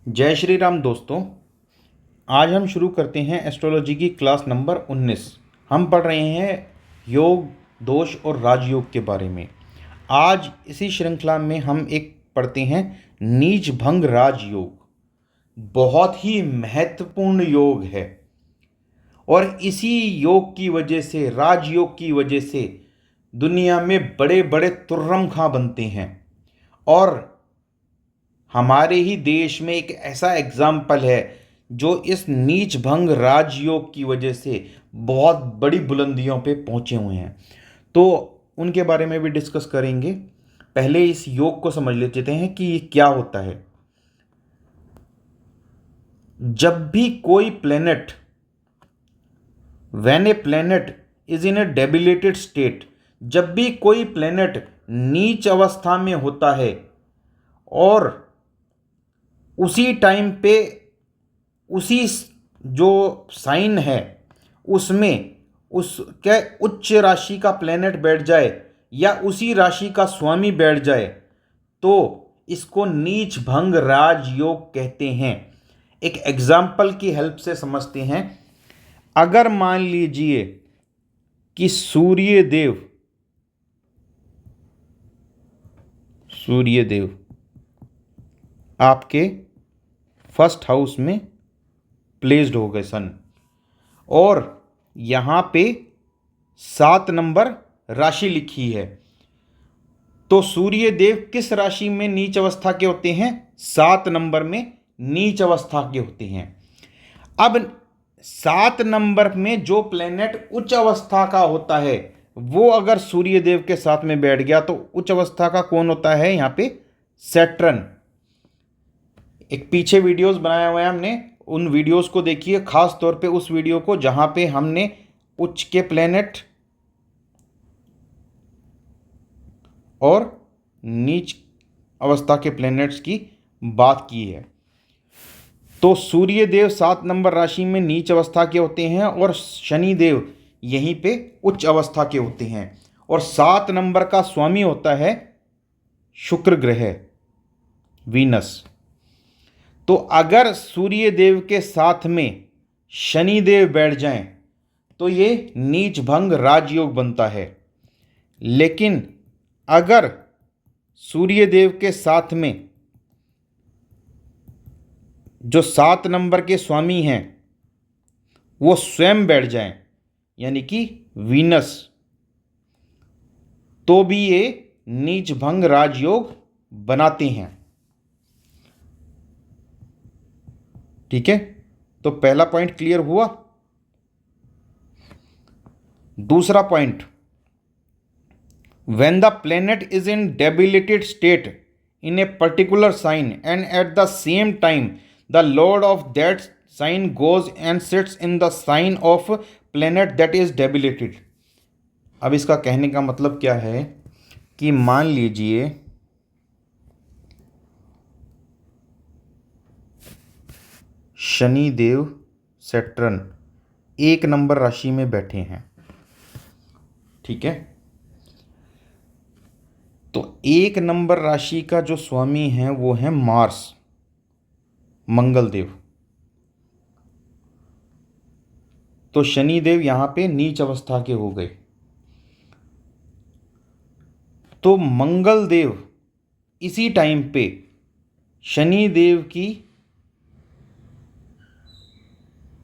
जय श्री राम दोस्तों। आज हम शुरू करते हैं एस्ट्रोलॉजी की क्लास नंबर 19। हम पढ़ रहे हैं योग, दोष और राजयोग के बारे में। आज इसी श्रृंखला में हम एक पढ़ते हैं नीच भंग राजयोग। बहुत ही महत्वपूर्ण योग है और इसी योग की वजह से, राजयोग की वजह से दुनिया में बड़े बड़े तुर्रम खां बनते हैं। और हमारे ही देश में एक ऐसा एग्जाम्पल है जो इस नीच भंग राजयोग की वजह से बहुत बड़ी बुलंदियों पे पहुंचे हुए हैं, तो उनके बारे में भी डिस्कस करेंगे। पहले इस योग को समझ लेते हैं कि ये क्या होता है। जब भी कोई planet, when a planet is in a debilitated state, जब भी कोई प्लेनेट नीच अवस्था में होता है और उसी टाइम पे उसी जो साइन है उसमें उसके उच्च राशि का प्लेनेट बैठ जाए या उसी राशि का स्वामी बैठ जाए, तो इसको नीच भंग राजयोग कहते हैं। एक एग्जाम्पल की हेल्प से समझते हैं। अगर मान लीजिए कि सूर्यदेव आपके फर्स्ट हाउस में प्लेस्ड हो गए सन, और यहाँ पे 7 नंबर राशि लिखी है, तो सूर्य देव किस राशि में नीच अवस्था के होते हैं? 7 नंबर में नीच अवस्था के होते हैं। अब 7 नंबर में जो प्लेनेट उच्च अवस्था का होता है वो अगर सूर्य देव के साथ में बैठ गया, तो उच्च अवस्था का कौन होता है? यहाँ पे सैटर्न। एक पीछे वीडियोस बनाया हुआ है हमने, उन वीडियोस को देखिए, खास तौर पे उस वीडियो को जहां पे हमने उच्च के प्लेनेट और नीच अवस्था के प्लेनेट्स की बात की है। तो सूर्य देव 7 नंबर राशि में नीच अवस्था के होते हैं और शनि देव यहीं पे उच्च अवस्था के होते हैं, और 7 नंबर का स्वामी होता है शुक्र ग्रह, वीनस। तो अगर सूर्य देव के साथ में शनि देव बैठ जाएं तो ये नीच भंग राजयोग बनता है। लेकिन अगर सूर्य देव के साथ में जो 7 नंबर के स्वामी हैं वो स्वयं बैठ जाएं, यानी कि वीनस, तो भी ये नीच भंग राजयोग बनाते हैं। ठीक है, तो पहला पॉइंट क्लियर हुआ। दूसरा point, when the planet is in debilitated state in a particular sign and at the same time the lord of that sign goes and sits in the sign of planet that is debilitated. अब इसका कहने का मतलब क्या है कि मान लीजिए शनि देव सैटर्न 1 नंबर राशि में बैठे हैं, ठीक है। तो 1 नंबर राशि का जो स्वामी है वो है मार्स, मंगल देव। तो शनि देव यहां पे नीच अवस्था के हो गए, तो मंगल देव इसी टाइम पे शनि देव की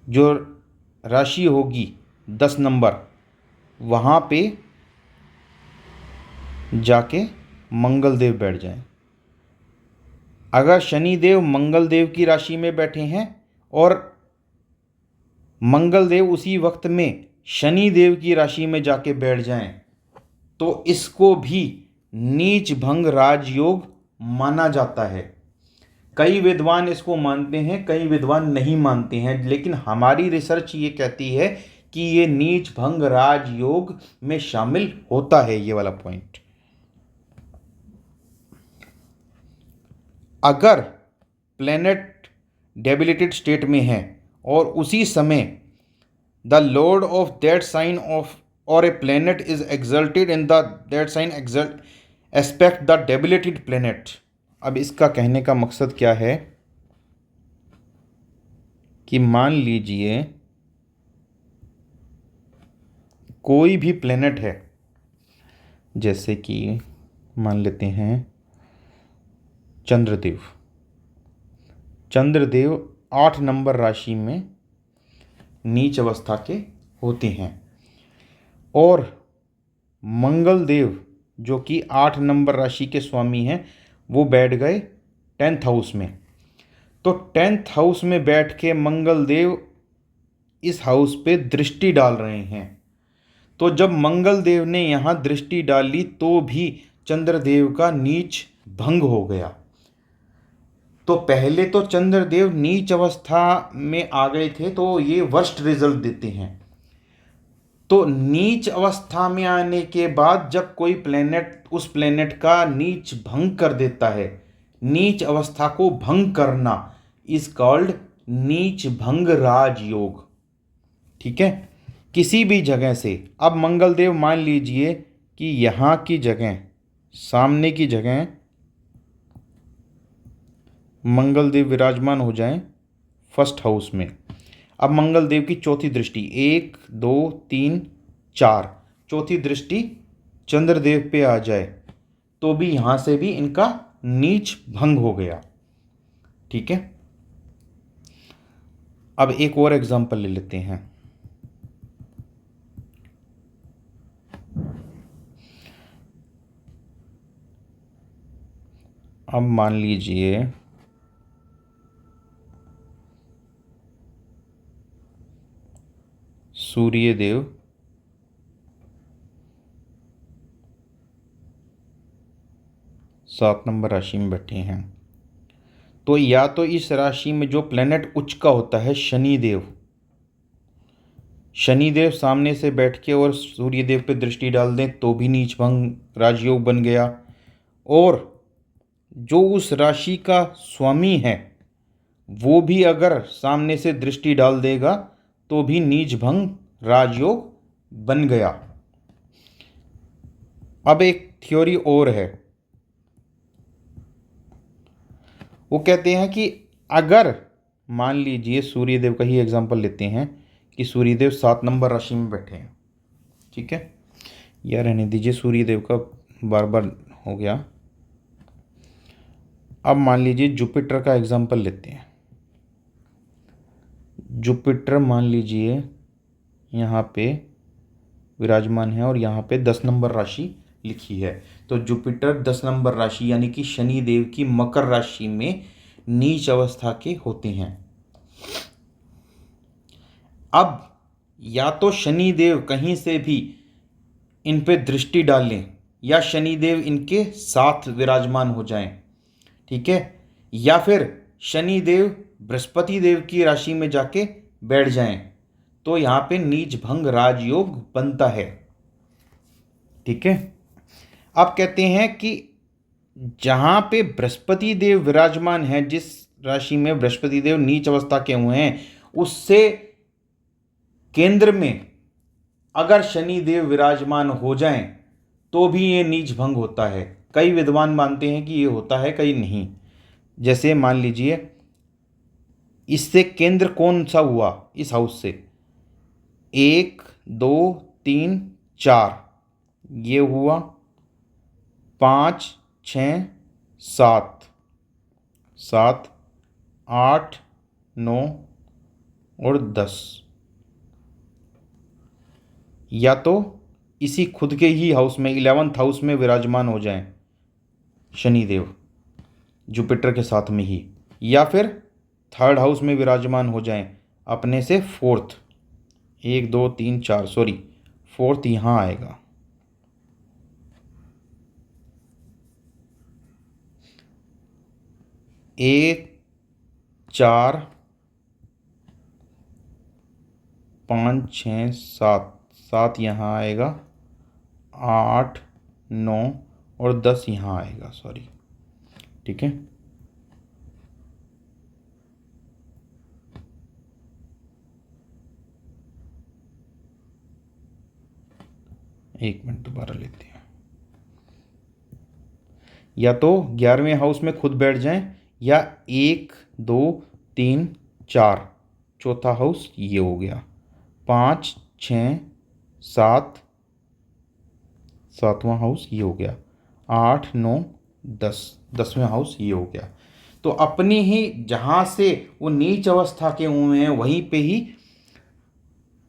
जो राशि होगी 10 नंबर, वहाँ पे जाके मंगल देव बैठ जाएं। अगर शनि देव मंगल देव की राशि में बैठे हैं और मंगल देव उसी वक्त में शनि देव की राशि में जाके बैठ जाएं, तो इसको भी नीच भंग राजयोग माना जाता है। कई विद्वान इसको मानते हैं, कई विद्वान नहीं मानते हैं, लेकिन हमारी रिसर्च ये कहती है कि ये नीच भंग राजयोग में शामिल होता है, ये वाला पॉइंट। अगर प्लेनेट डेबिलिटेड स्टेट में है और उसी समय the lord of that sign of और a planet is exalted in the that sign aspect the debilitated planet. अब इसका कहने का मकसद क्या है कि मान लीजिए कोई भी प्लेनेट है, जैसे कि मान लेते हैं चंद्रदेव। चंद्रदेव 8 नंबर राशि में नीच अवस्था के होते हैं और मंगल देव जो कि 8 नंबर राशि के स्वामी हैं वो बैठ गए 10th हाउस में। तो 10th हाउस में बैठ के मंगल देव इस हाउस पे दृष्टि डाल रहे हैं। तो जब मंगल देव ने यहाँ दृष्टि डाली तो भी चंद्रदेव का नीच भंग हो गया। तो पहले तो चंद्रदेव नीच अवस्था में आ गए थे, तो ये वर्स्ट रिजल्ट देते हैं। तो नीच अवस्था में आने के बाद जब कोई प्लेनेट उस प्लेनेट का नीच भंग कर देता है, नीच अवस्था को भंग करना इज कॉल्ड नीच भंग राजयोग। ठीक है, किसी भी जगह से। अब मंगलदेव मान लीजिए कि यहाँ की जगह, सामने की जगह मंगलदेव विराजमान हो जाएं फर्स्ट हाउस में। अब मंगलदेव की चौथी दृष्टि, 1 2 3 4, चौथी दृष्टि चंद्रदेव पे आ जाए तो भी यहाँ से भी इनका नीच भंग हो गया। ठीक है, अब एक और एग्जांपल ले लेते हैं। अब मान लीजिए सूर्यदेव 7 नंबर राशि में बैठे हैं। तो या तो इस राशि में जो प्लेनेट उच्च का होता है शनिदेव, शनिदेव सामने से बैठ के और सूर्यदेव पे दृष्टि डाल दें तो भी नीच भंग राजयोग बन गया। और जो उस राशि का स्वामी है वो भी अगर सामने से दृष्टि डाल देगा तो भी नीच भंग राजयोग बन गया। अब एक थ्योरी और है, वो कहते हैं कि अगर मान लीजिए सूर्यदेव का ही एग्जांपल लेते हैं कि सूर्यदेव 7 नंबर राशि में बैठे हैं। ठीक है, या रहने दीजिए, सूर्यदेव का बार बार हो गया। अब मान लीजिए जुपिटर का एग्जांपल लेते हैं। जुपिटर मान लीजिए यहाँ पे विराजमान है और यहाँ पे 10 नंबर राशि लिखी है। तो जुपिटर 10 नंबर राशि यानी कि शनिदेव की मकर राशि में नीच अवस्था के होते हैं। अब या तो शनिदेव कहीं से भी इन पे दृष्टि डालें या शनिदेव इनके साथ विराजमान हो जाएं। ठीक है, या फिर शनिदेव बृहस्पति देव की राशि में जाके बैठ जाएं तो यहाँ पे नीच भंग राजयोग बनता है। ठीक है, आप कहते हैं कि जहाँ पे बृहस्पति देव विराजमान है, जिस राशि में बृहस्पति देव नीच अवस्था के हुए हैं, उससे केंद्र में अगर शनि देव विराजमान हो जाएं तो भी ये नीच भंग होता है। कई विद्वान मानते हैं कि ये होता है, कई नहीं। जैसे मान लीजिए इससे केंद्र कौन सा हुआ इस हाउस से, 1 2 3 4 ये हुआ, 5 6 7 7 8 9 और 10। या तो इसी खुद के ही हाउस में 11th हाउस में विराजमान हो जाएं शनिदेव जुपिटर के साथ में ही, या फिर 3rd हाउस में विराजमान हो जाएं अपने से 4th, 1 2 3 4 सॉरी 4th यहाँ आएगा। एक 4 5 6 7 7 यहाँ आएगा, 8 9 और 10 यहाँ आएगा, सॉरी। ठीक है, एक मिनट दोबारा लेते हैं। या तो 11वें हाउस में खुद बैठ जाएं या 1 2 3 4 चौथा हाउस ये हो गया, 5 6 7, सातवां हाउस ये हो गया, 8 9 10, 10वां हाउस ये हो गया। तो अपनी ही जहाँ से वो नीच अवस्था के हुए हैं वहीं पे ही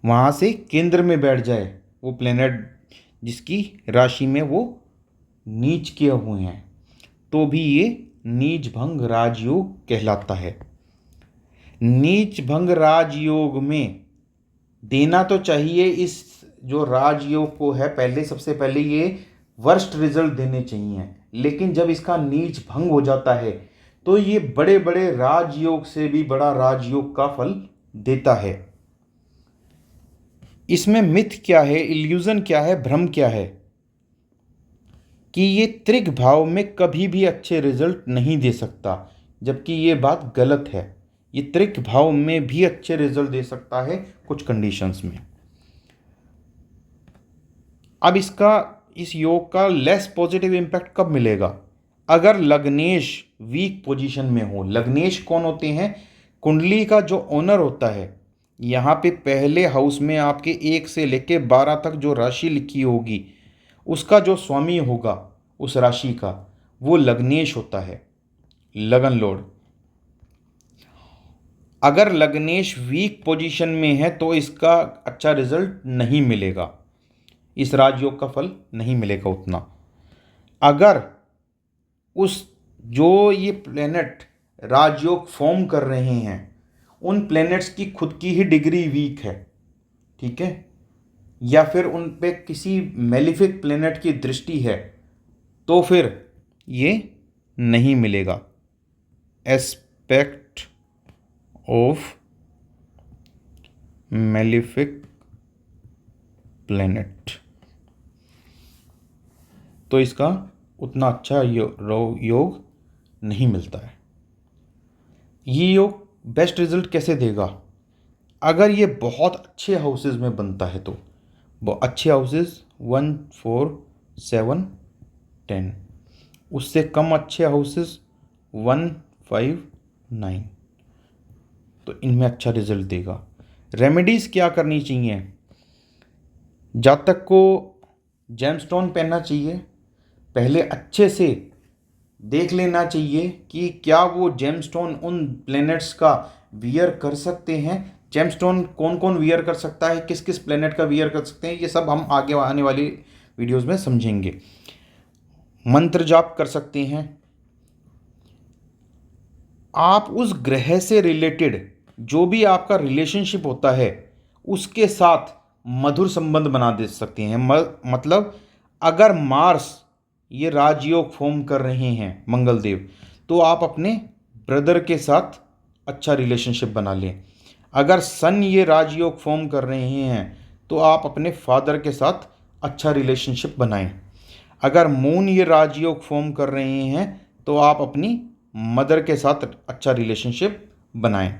वहाँ से केंद्र में बैठ जाए वो प्लेनेट जिसकी राशि में वो नीच किए हुए हैं, तो भी ये नीच भंग राजयोग कहलाता है। नीच भंग राजयोग में देना तो चाहिए, इस जो राजयोग को है पहले सबसे पहले ये वर्स्ट रिजल्ट देने चाहिए, लेकिन जब इसका नीच भंग हो जाता है तो ये बड़े बड़े राजयोग से भी बड़ा राजयोग का फल देता है। इसमें मिथ क्या है, इल्यूजन क्या है, भ्रम क्या है कि ये त्रिक भाव में कभी भी अच्छे रिजल्ट नहीं दे सकता, जबकि ये बात गलत है। ये त्रिक भाव में भी अच्छे रिजल्ट दे सकता है कुछ कंडीशंस में। अब इस योग का लेस पॉजिटिव इम्पैक्ट कब मिलेगा? अगर लग्नेश वीक पोजीशन में हो। लग्नेश कौन होते हैं? कुंडली का जो ओनर होता है। यहाँ पे पहले हाउस में आपके 1 से लेके 12 तक जो राशि लिखी होगी उसका जो स्वामी होगा उस राशि का वो लग्नेश होता है, लगन लॉर्ड। अगर लग्नेश वीक पोजीशन में है तो इसका अच्छा रिजल्ट नहीं मिलेगा, इस राजयोग का फल नहीं मिलेगा उतना। अगर उस जो ये प्लेनेट राजयोग फॉर्म कर रहे हैं उन प्लेनेट्स की खुद की ही डिग्री वीक है, ठीक है, या फिर उन पे किसी मेलिफिक प्लेनेट की दृष्टि है, तो फिर ये नहीं मिलेगा। एस्पेक्ट ऑफ मेलिफिक प्लेनेट, तो इसका उतना अच्छा योग नहीं मिलता है। ये योग बेस्ट रिजल्ट कैसे देगा? अगर ये बहुत अच्छे हाउसेस में बनता है तो अच्छे हाउसेस 1 4 7 10, उससे कम अच्छे हाउसेस 1 5 9, तो इनमें अच्छा रिजल्ट देगा। रेमेडीज़ क्या करनी चाहिए? जातक को जेमस्टोन पहनना चाहिए, पहले अच्छे से देख लेना चाहिए कि क्या वो जेमस्टोन उन प्लैनेट्स का वियर कर सकते हैं। जेमस्टोन कौन कौन वियर कर सकता है, किस किस प्लैनेट का वियर कर सकते हैं, ये सब हम आगे आने वाली वीडियोस में समझेंगे। मंत्र जाप कर सकते हैं आप, उस ग्रह से रिलेटेड जो भी आपका रिलेशनशिप होता है उसके साथ मधुर संबंध बना दे सकते हैं। मतलब अगर मार्स ये राजयोग फॉर्म कर रहे हैं मंगल देव, तो आप अपने ब्रदर के साथ अच्छा रिलेशनशिप बना लें। अगर सन ये राजयोग फॉर्म कर रहे हैं तो आप अपने फादर के साथ अच्छा रिलेशनशिप बनाएं। अगर मून ये राजयोग फॉर्म कर रहे हैं तो आप अपनी मदर के साथ अच्छा रिलेशनशिप बनाएं।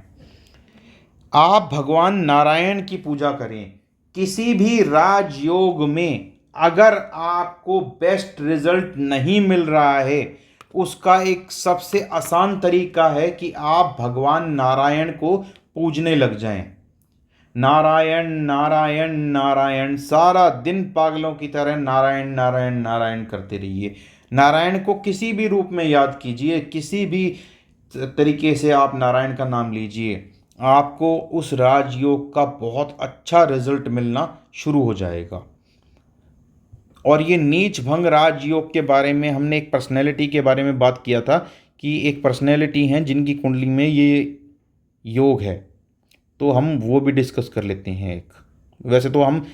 आप भगवान नारायण की पूजा करें। किसी भी राजयोग में अगर आपको बेस्ट रिजल्ट नहीं मिल रहा है, उसका एक सबसे आसान तरीका है कि आप भगवान नारायण को पूजने लग जाएं। नारायण नारायण नारायण, सारा दिन पागलों की तरह नारायण नारायण नारायण करते रहिए। नारायण को किसी भी रूप में याद कीजिए, किसी भी तरीके से आप नारायण का नाम लीजिए, आपको उस राजयोग का बहुत अच्छा रिजल्ट मिलना शुरू हो जाएगा। और ये नीच भंग राजयोग के बारे में हमने एक पर्सनैलिटी के बारे में बात किया था कि एक पर्सनैलिटी हैं जिनकी कुंडली में ये योग है, तो हम वो भी डिस्कस कर लेते हैं एक। वैसे तो हम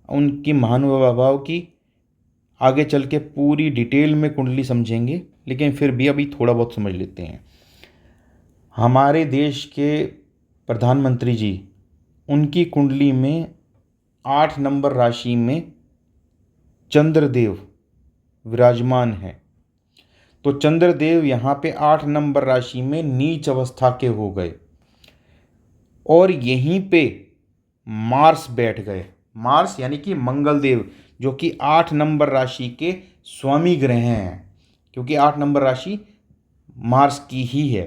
उनकी महानुभाव की आगे चल के पूरी डिटेल में कुंडली समझेंगे, लेकिन फिर भी अभी थोड़ा बहुत समझ लेते हैं। हमारे देश के प्रधानमंत्री जी, उनकी कुंडली में 8 नंबर राशि में चंद्रदेव विराजमान है। तो चंद्रदेव यहाँ पे 8 नंबर राशि में नीच अवस्था के हो गए और यहीं पे मार्स बैठ गए। मार्स यानी कि मंगल देव, जो कि 8 नंबर राशि के स्वामी ग्रह हैं, क्योंकि 8 नंबर राशि मार्स की ही है।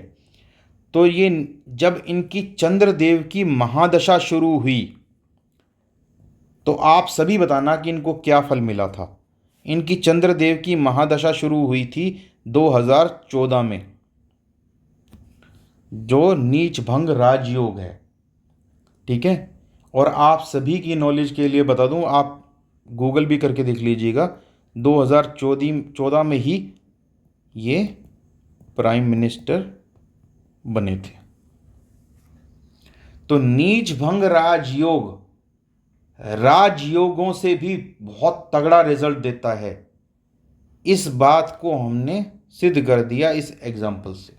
तो ये जब इनकी चंद्रदेव की महादशा शुरू हुई तो आप सभी बताना कि इनको क्या फल मिला था। इनकी चंद्रदेव की महादशा शुरू हुई थी 2014 में, जो नीच भंग राजयोग है। ठीक है, और आप सभी की नॉलेज के लिए बता दूं, आप गूगल भी करके देख लीजिएगा, 2014 में ही ये प्राइम मिनिस्टर बने थे। तो नीच भंग राजयोग राजयोगों से भी बहुत तगड़ा रिजल्ट देता है। इस बात को हमने सिद्ध कर दिया इस एग्जाम्पल से।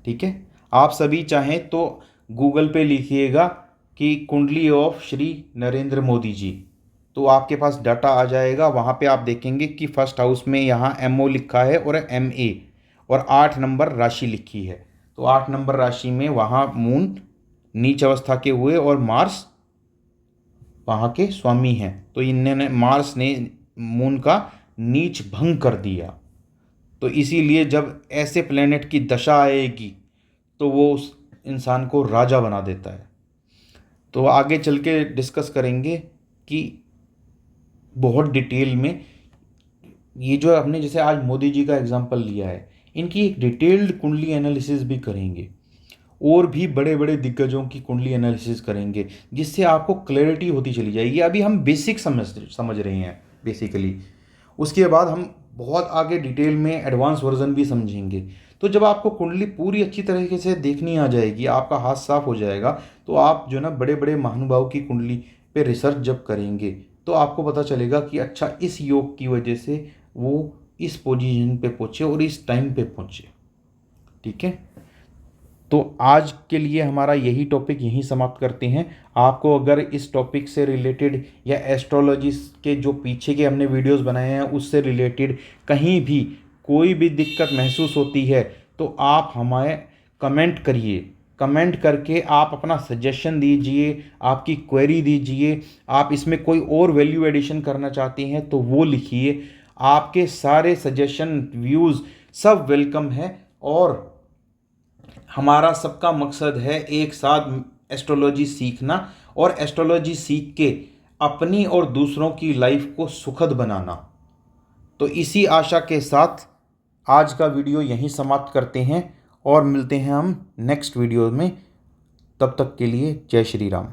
ठीक है, आप सभी चाहें तो गूगल पे लिखिएगा कि कुंडली ऑफ श्री नरेंद्र मोदी जी, तो आपके पास डाटा आ जाएगा। वहाँ पे आप देखेंगे कि फर्स्ट हाउस में यहाँ MO लिखा है और MA और 8 नंबर राशि लिखी है। तो 8 नंबर राशि में वहाँ मून नीच अवस्था के हुए और मार्स वहाँ के स्वामी हैं। तो इन्होंने मार्स ने मून का नीच भंग कर दिया। तो इसीलिए जब ऐसे प्लेनेट की दशा आएगी तो वो उस इंसान को राजा बना देता है। तो आगे चल के डिस्कस करेंगे कि बहुत डिटेल में ये जो हमने जैसे आज मोदी जी का एग्जांपल लिया है, इनकी एक डिटेल्ड कुंडली एनालिसिस भी करेंगे और भी बड़े बड़े दिग्गजों की कुंडली एनालिसिस करेंगे, जिससे आपको क्लैरिटी होती चली जाएगी। अभी हम बेसिक समझ रहे हैं बेसिकली, उसके बाद हम बहुत आगे डिटेल में एडवांस वर्जन भी समझेंगे। तो जब आपको कुंडली पूरी अच्छी तरीके से देखनी आ जाएगी, आपका हाथ साफ हो जाएगा, तो आप जो ना बड़े बड़े महानुभाव की कुंडली पे रिसर्च जब करेंगे तो आपको पता चलेगा कि अच्छा इस योग की वजह से वो इस पोजीशन पे पहुँचे और इस टाइम पे पहुँचे। ठीक है, तो आज के लिए हमारा यही टॉपिक यहीं समाप्त करते हैं। आपको अगर इस टॉपिक से रिलेटेड या एस्ट्रोलॉजी के जो पीछे के हमने वीडियोस बनाए हैं उससे रिलेटेड कहीं भी कोई भी दिक्कत महसूस होती है तो आप हमें कमेंट करिए। कमेंट करके आप अपना सजेशन दीजिए, आपकी क्वेरी दीजिए। आप इसमें कोई और वैल्यू एडिशन करना चाहते हैं तो वो लिखिए। आपके सारे सजेशन, व्यूज़ सब वेलकम है और हमारा सबका मकसद है एक साथ एस्ट्रोलॉजी सीखना और एस्ट्रोलॉजी सीख के अपनी और दूसरों की लाइफ को सुखद बनाना। तो इसी आशा के साथ आज का वीडियो यहीं समाप्त करते हैं और मिलते हैं हम नेक्स्ट वीडियो में। तब तक के लिए जय श्री राम।